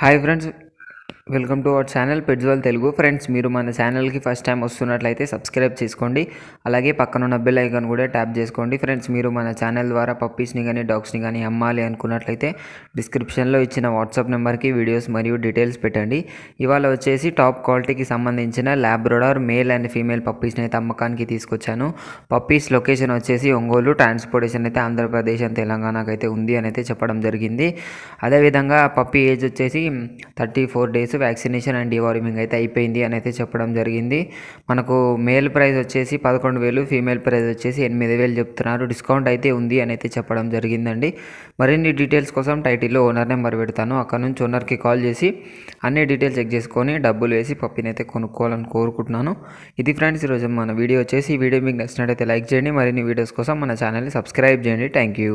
Hi friends, welcome to our channel పెట్జువల్ Telugu. Friends, మీరు మన ఛానల్కి ఫస్ట్ టైం వస్తున్నట్లయితే సబ్స్క్రైబ్ చేసుకోండి. అలాగే పక్కనున్న బెల్ ఐకాన్ కూడా ట్యాప్ చేసుకోండి. ఫ్రెండ్స్, మీరు మన ఛానల్ ద్వారా పప్పీస్ని కానీ డాగ్స్ని కానీ అమ్మాలి అనుకున్నట్లయితే డిస్క్రిప్షన్లో ఇచ్చిన వాట్సాప్ నెంబర్కి వీడియోస్ మరియు డీటెయిల్స్ పెట్టండి. ఇవాళ వచ్చేసి టాప్ క్వాలిటీకి సంబంధించిన ల్యాబ్రడార్ మేల్ అండ్ ఫీమేల్ పప్పీస్ని అయితే అమ్మకానికి తీసుకొచ్చాను. పప్పీస్ లొకేషన్ వచ్చేసి ఒంగోలు, ట్రాన్స్పోర్టేషన్ అయితే ఆంధ్రప్రదేశ్ అండ్ తెలంగాణకు అయితే ఉంది అని అయితే చెప్పడం జరిగింది. అదేవిధంగా పప్పీ ఏజ్ వచ్చేసి 34 days వ్యాక్సినేషన్ అండ్ డివార్మింగ్ అయితే అయిపోయింది అని అయితే చెప్పడం జరిగింది. మనకు మేల్ ప్రైస్ వచ్చేసి 11,000, ఫీమేల్ ప్రైస్ వచ్చేసి 8,000 చెప్తున్నారు. డిస్కౌంట్ అయితే ఉంది అని అయితే చెప్పడం జరిగిందండి. మరిన్ని డీటెయిల్స్ కోసం టైటిల్లో ఓనర్ నెంబర్ పెడతాను. అక్కడ నుంచి ఓనర్కి కాల్ చేసి అన్ని డీటెయిల్స్ చెక్ చేసుకొని డబ్బులు వేసి పప్పీని అయితే కొనుక్కోవాలని కోరుకుంటున్నాను. ఇది ఫ్రెండ్స్ ఈరోజు మన వీడియో వచ్చేసి. ఈ వీడియో మీకు నచ్చినట్టయితే లైక్ చేయండి. మరిన్ని వీడియోస్ కోసం మన ఛానల్ని సబ్స్క్రైబ్ చేయండి. Thank you.